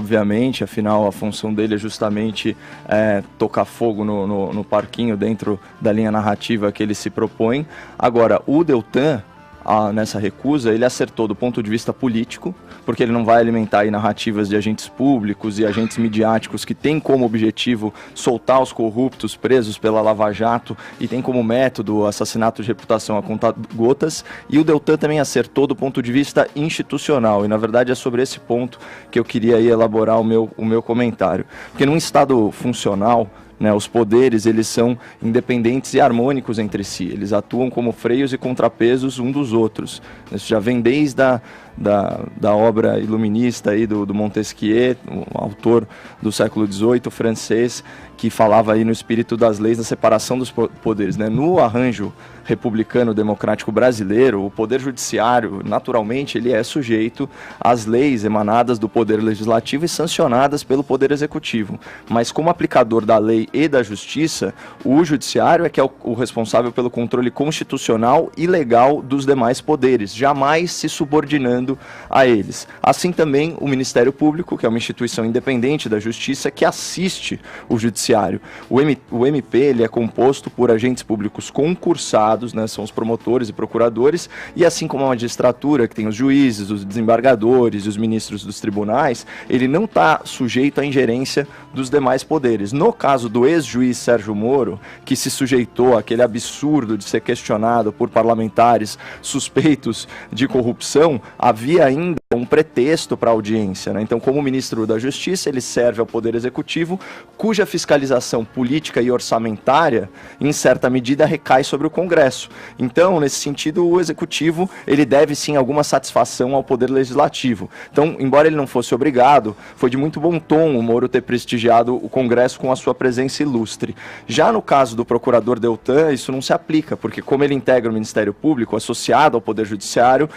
obviamente, afinal a função dele é justamente tocar fogo no parquinho dentro da linha narrativa que ele se propõe. Agora, o Deltan, nessa recusa, ele acertou do ponto de vista político, porque ele não vai alimentar aí narrativas de agentes públicos e agentes midiáticos que têm como objetivo soltar os corruptos presos pela Lava Jato e tem como método o assassinato de reputação a conta-gotas. E o Deltan também acertou do ponto de vista institucional, e na verdade é sobre esse ponto que eu queria aí elaborar o meu comentário. Porque num Estado funcional, né, os poderes, eles são independentes e harmônicos entre si, eles atuam como freios e contrapesos um dos outros. Isso já vem desde da obra iluminista aí do Montesquieu, um autor do século XVIII francês, que falava aí no espírito das leis da separação dos poderes, né? No arranjo republicano democrático brasileiro, o poder judiciário, naturalmente, ele é sujeito às leis emanadas do poder legislativo e sancionadas pelo poder executivo. Mas como aplicador da lei e da justiça, o judiciário é que é o responsável pelo controle constitucional e legal dos demais poderes, jamais se subordinando a eles. Assim também o Ministério Público, que é uma instituição independente da justiça que assiste o judiciário. O MP ele é composto por agentes públicos concursados, né, são os promotores e procuradores, e assim como a magistratura, que tem os juízes, os desembargadores e os ministros dos tribunais, ele não está sujeito à ingerência dos demais poderes. No caso do ex-juiz Sérgio Moro, que se sujeitou àquele absurdo de ser questionado por parlamentares suspeitos de corrupção, havia ainda um pretexto para a audiência, né? Então, como ministro da Justiça, ele serve ao Poder Executivo, cuja fiscalização política e orçamentária, em certa medida, recai sobre o Congresso. Então, nesse sentido, o Executivo, ele deve sim alguma satisfação ao Poder Legislativo. Então, embora ele não fosse obrigado, foi de muito bom tom o Moro ter prestigiado o Congresso com a sua presença ilustre. Já no caso do procurador Deltan, isso não se aplica, porque como ele integra o Ministério Público, associado ao Poder Judiciário,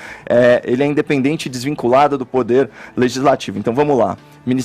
ele é independente e desvinculado do Poder Legislativo. Então, vamos lá.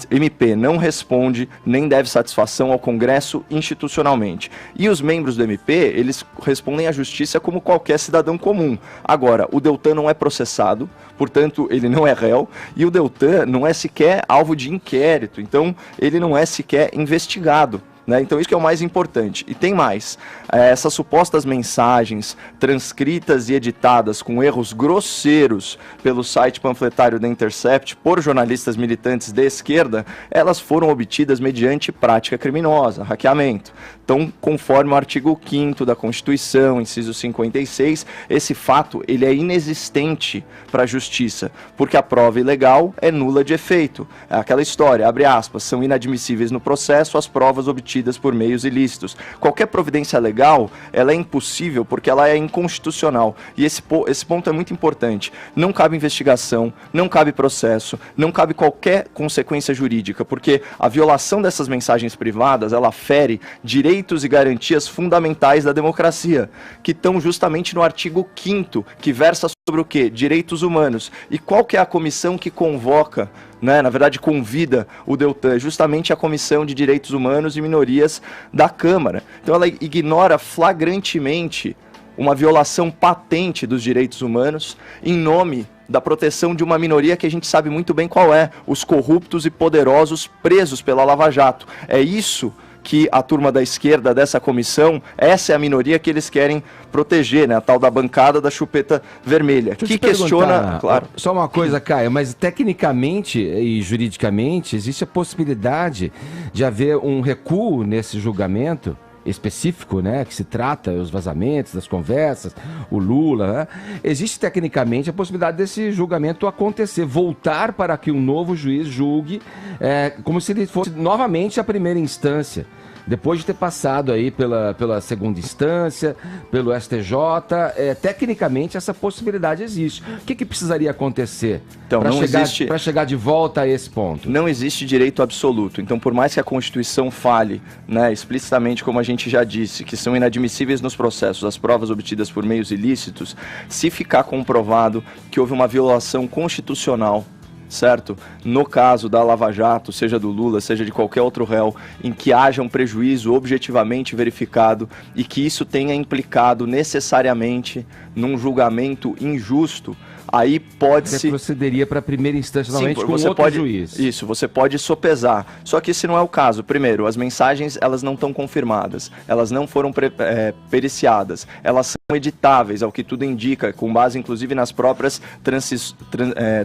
MP não responde nem deve satisfação ao Congresso institucionalmente. E os membros do MP, eles respondem à justiça como qualquer cidadão comum. Agora, o Deltan não é processado, portanto, ele não é réu, e o Deltan não é sequer alvo de inquérito, então ele não é sequer investigado. Né? Então isso que é o mais importante. E tem mais, essas supostas mensagens transcritas e editadas com erros grosseiros pelo site panfletário da Intercept por jornalistas militantes de esquerda, elas foram obtidas mediante prática criminosa, hackeamento. Então, conforme o artigo 5º da Constituição, inciso 56, esse fato ele é inexistente para a justiça, porque a prova ilegal é nula de efeito. É aquela história, abre aspas, são inadmissíveis no processo as provas obtidas por meios ilícitos. Qualquer providência legal, ela é impossível porque ela é inconstitucional. E esse ponto é muito importante. Não cabe investigação, não cabe processo, não cabe qualquer consequência jurídica, porque a violação dessas mensagens privadas, ela fere direitos e garantias fundamentais da democracia, que estão justamente no artigo 5º, que versa sobre o quê? Direitos humanos. E qual que é a comissão que convoca, né, na verdade convida o Deltan? Justamente a Comissão de Direitos Humanos e Minorias da Câmara. Então ela ignora flagrantemente uma violação patente dos direitos humanos em nome da proteção de uma minoria que a gente sabe muito bem qual é, os corruptos e poderosos presos pela Lava Jato. É isso que a turma da esquerda dessa comissão, essa é a minoria que eles querem proteger, né? A tal da bancada da chupeta vermelha, que questiona... Claro. Só uma coisa, Caio, mas tecnicamente e juridicamente existe a possibilidade de haver um recuo nesse julgamento específico, né, que se trata os vazamentos das conversas, o Lula, né? Existe tecnicamente a possibilidade desse julgamento acontecer, voltar para que um novo juiz julgue como se ele fosse novamente a primeira instância, depois de ter passado aí pela segunda instância, pelo STJ, tecnicamente essa possibilidade existe. O que precisaria acontecer para chegar de volta a esse ponto? Não existe direito absoluto. Então, por mais que a Constituição fale, né, explicitamente, como a gente já disse, que são inadmissíveis nos processos as provas obtidas por meios ilícitos, se ficar comprovado que houve uma violação constitucional, certo? No caso da Lava Jato, seja do Lula, seja de qualquer outro réu, em que haja um prejuízo objetivamente verificado e que isso tenha implicado necessariamente num julgamento injusto, aí pode-se... Você procederia para a primeira instância novamente com outro juiz. Isso, você pode sopesar. Só que esse não é o caso. Primeiro, as mensagens, elas não estão confirmadas, elas não foram periciadas, elas são editáveis, ao que tudo indica, com base inclusive nas próprias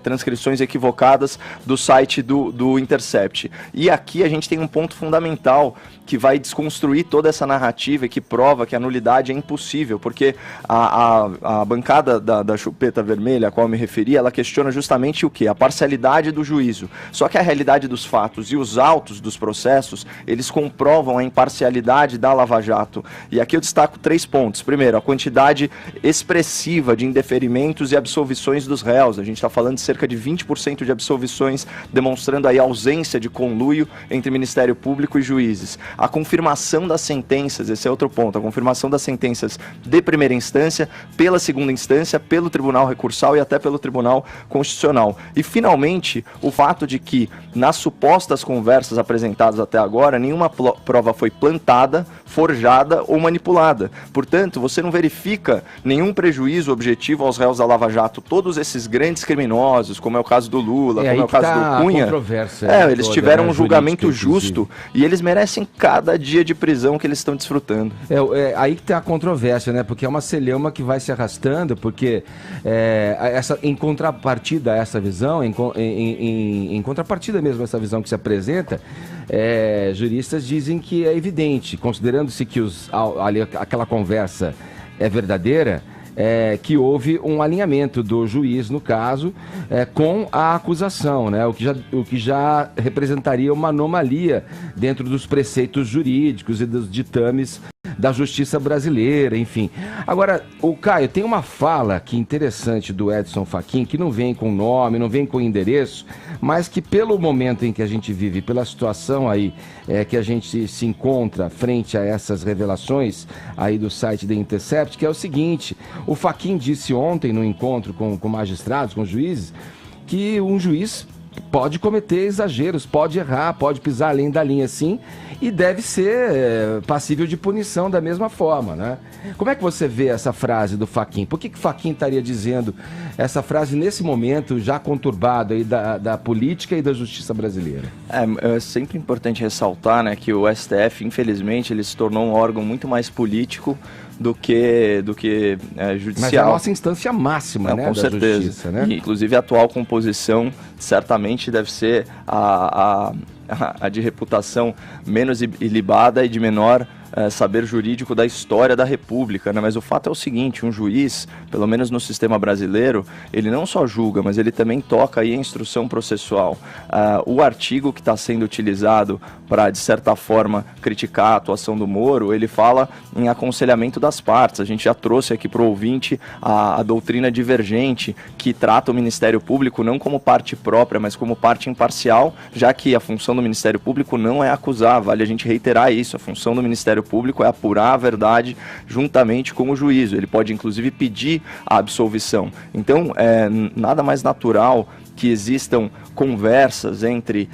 transcrições equivocadas do site do Intercept. E aqui a gente tem um ponto fundamental que vai desconstruir toda essa narrativa e que prova que a nulidade é impossível, porque a bancada da chupeta vermelha a qual eu me referi, ela questiona justamente o quê? A parcialidade do juízo. Só que a realidade dos fatos e os autos dos processos, eles comprovam a imparcialidade da Lava Jato. E aqui eu destaco 3 pontos. Primeiro, a quantidade expressiva de indeferimentos e absolvições dos réus. A gente está falando de cerca de 20% de absolvições, demonstrando aí a ausência de conluio entre Ministério Público e juízes. A confirmação das sentenças, esse é outro ponto, a confirmação das sentenças de primeira instância, pela segunda instância, pelo Tribunal Recursal e até pelo Tribunal Constitucional. E, finalmente, o fato de que, nas supostas conversas apresentadas até agora, nenhuma prova foi plantada, forjada ou manipulada. Portanto, você não verifica nenhum prejuízo objetivo aos réus da Lava Jato. Todos esses grandes criminosos, como é o caso do Lula, como é o caso do Cunha, eles tiveram um julgamento justo e eles merecem cada dia de prisão que eles estão desfrutando. Aí que tem a controvérsia, né? Porque é uma celeuma que vai se arrastando, porque em contrapartida a essa visão, em contrapartida mesmo a essa visão que se apresenta, juristas dizem que é evidente, considerando-se que aquela conversa é verdadeira, que houve um alinhamento do juiz, no caso, com a acusação, né? O que já representaria uma anomalia dentro dos preceitos jurídicos e dos ditames da justiça brasileira, enfim. Agora, o Caio, tem uma fala que interessante do Edson Fachin, que não vem com nome, não vem com endereço, mas que pelo momento em que a gente vive, pela situação aí que a gente se encontra frente a essas revelações aí do site da Intercept, que é o seguinte: o Fachin disse ontem no encontro com magistrados, com juízes, que um juiz pode cometer exageros, pode errar, pode pisar além da linha, sim, e deve ser passível de punição da mesma forma, né? Como é que você vê essa frase do Fachin? Por que o Fachin estaria dizendo essa frase nesse momento já conturbado aí da política e da justiça brasileira? É sempre importante ressaltar, né, que o STF, infelizmente, ele se tornou um órgão muito mais político do que judicial. Mas é a nossa instância máxima, né, com certeza. Justiça, né? E, inclusive, a atual composição certamente deve ser a de reputação menos ilibada e de menor saber jurídico da história da República, né? Mas o fato é o seguinte: um juiz, pelo menos no sistema brasileiro, ele não só julga, mas ele também toca aí a instrução processual. O artigo que está sendo utilizado para, de certa forma, criticar a atuação do Moro, ele fala em aconselhamento das partes. A gente já trouxe aqui para o ouvinte a doutrina divergente, que trata o Ministério Público não como parte própria, mas como parte imparcial, já que a função do Ministério Público não é acusar, vale a gente reiterar isso. A função do Ministério Público é apurar a verdade juntamente com o juízo. Ele pode, inclusive, pedir a absolvição. Então, nada mais natural que existam conversas entre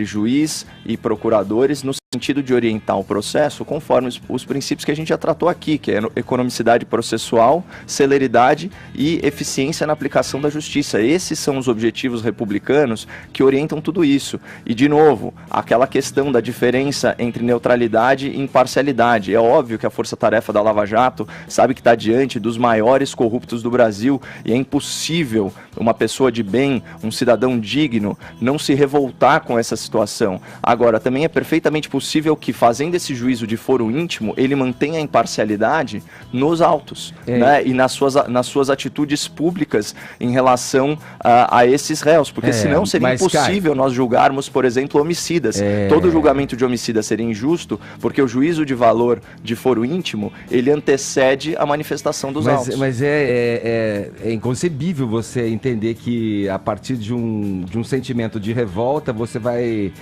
juiz e procuradores no sentido de orientar o processo conforme os princípios que a gente já tratou aqui, que é economicidade processual, celeridade e eficiência na aplicação da justiça. Esses são os objetivos republicanos que orientam tudo isso. E, de novo, aquela questão da diferença entre neutralidade e imparcialidade. É óbvio que a força-tarefa da Lava Jato sabe que está diante dos maiores corruptos do Brasil e é impossível uma pessoa de bem, um cidadão digno, não se revoltar com essa situação. Agora, também é perfeitamente possível que, fazendo esse juízo de foro íntimo, ele mantenha a imparcialidade nos autos, né? E nas suas atitudes públicas em relação a esses réus, porque senão seria impossível nós julgarmos, por exemplo, homicidas. Todo julgamento de homicida seria injusto, porque o juízo de valor de foro íntimo, ele antecede a manifestação dos autos. Mas é inconcebível você entender que, a partir de um sentimento de revolta, você vai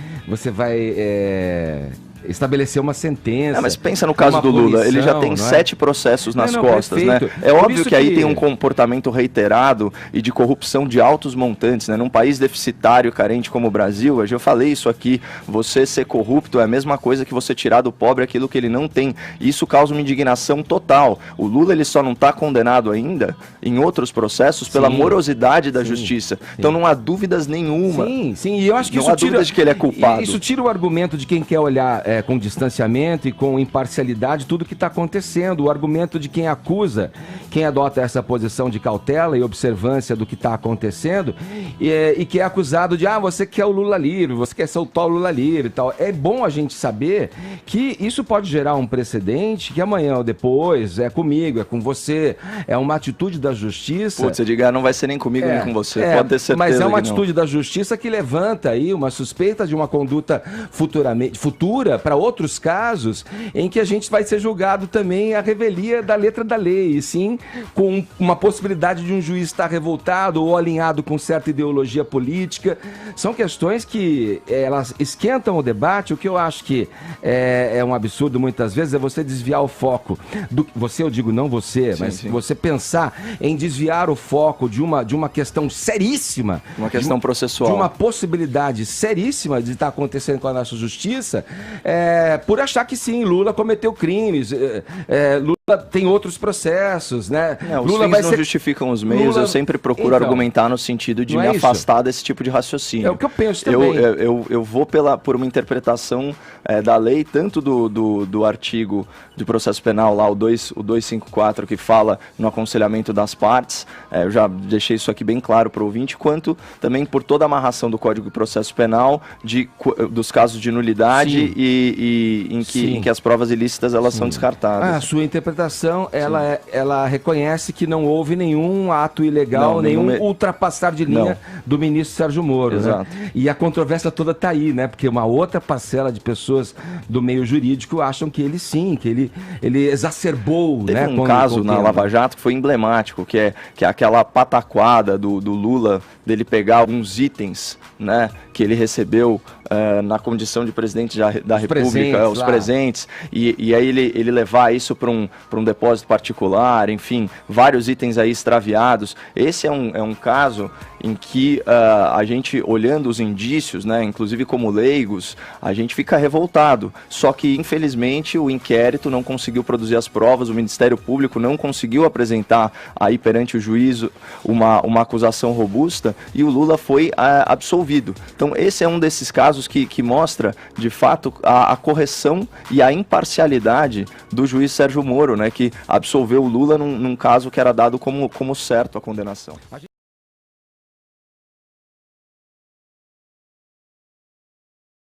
estabelecer uma sentença. Mas pensa no caso do Lula, ele já tem 7 processos nas costas, né? É óbvio que aí tem um comportamento reiterado e de corrupção de altos montantes, né? Num país deficitário, carente como o Brasil, eu já falei isso aqui, você ser corrupto é a mesma coisa que você tirar do pobre aquilo que ele não tem. Isso causa uma indignação total. O Lula, ele só não está condenado ainda em outros processos pela morosidade da justiça. Então não há dúvidas nenhuma. Sim, e eu acho que não há dúvidas de que ele é culpado. Isso tira o argumento de quem quer olhar com distanciamento e com imparcialidade tudo que está acontecendo. O argumento de quem acusa, quem adota essa posição de cautela e observância do que está acontecendo e que é acusado de, você quer o Lula livre, você quer soltar o Lula livre e tal. É bom a gente saber que isso pode gerar um precedente que amanhã ou depois é comigo, é com você, é uma atitude da justiça. Putz, você diga, não vai ser nem comigo nem com você, pode ter certeza. Mas é uma atitude da justiça que levanta aí uma suspeita de uma conduta futura para outros casos em que a gente vai ser julgado também à revelia da letra da lei, e sim com uma possibilidade de um juiz estar revoltado ou alinhado com certa ideologia política. São questões que elas esquentam o debate. O que eu acho que é um absurdo muitas vezes é você desviar o foco você, eu digo não você, mas você pensar em desviar o foco de uma questão seríssima, uma questão processual, de uma possibilidade seríssima de estar acontecendo com a nossa justiça, por achar que sim, Lula cometeu crimes, Lula tem outros processos, né? Os Lula fins não justificam os meios. Eu sempre procuro argumentar no sentido de me afastar desse tipo de raciocínio. É o que eu penso também. Eu vou por uma interpretação da lei, tanto do artigo de processo penal lá, o 254, que fala no aconselhamento das partes, eu já deixei isso aqui bem claro para o ouvinte, quanto também por toda a amarração do Código de Processo Penal dos casos de nulidade e em que as provas ilícitas elas são descartadas. A sua interpretação, ela reconhece que não houve nenhum ato ilegal, nenhum ultrapassar de linha do ministro Sérgio Moro. Exato. Né? E a controvérsia toda está aí, né? Porque uma outra parcela de pessoas do meio jurídico acham que ele sim, que ele exacerbou. Teve um caso na Lava Jato que foi emblemático, que é aquela pataquada do Lula, dele pegar alguns itens, né, que ele recebeu na condição de presidente da República, os presentes, e aí ele levar isso para um depósito particular, enfim, vários itens aí extraviados. Esse é um caso em que a gente, olhando os indícios, né, inclusive como leigos, a gente fica revoltado. Só que, infelizmente, o inquérito não conseguiu produzir as provas, o Ministério Público não conseguiu apresentar aí perante o juízo uma acusação robusta e o Lula foi absolvido. Então, esse é um desses casos que mostra, de fato, a correção e a imparcialidade do juiz Sérgio Moro, né, que absolveu o Lula num caso que era dado como certo a condenação.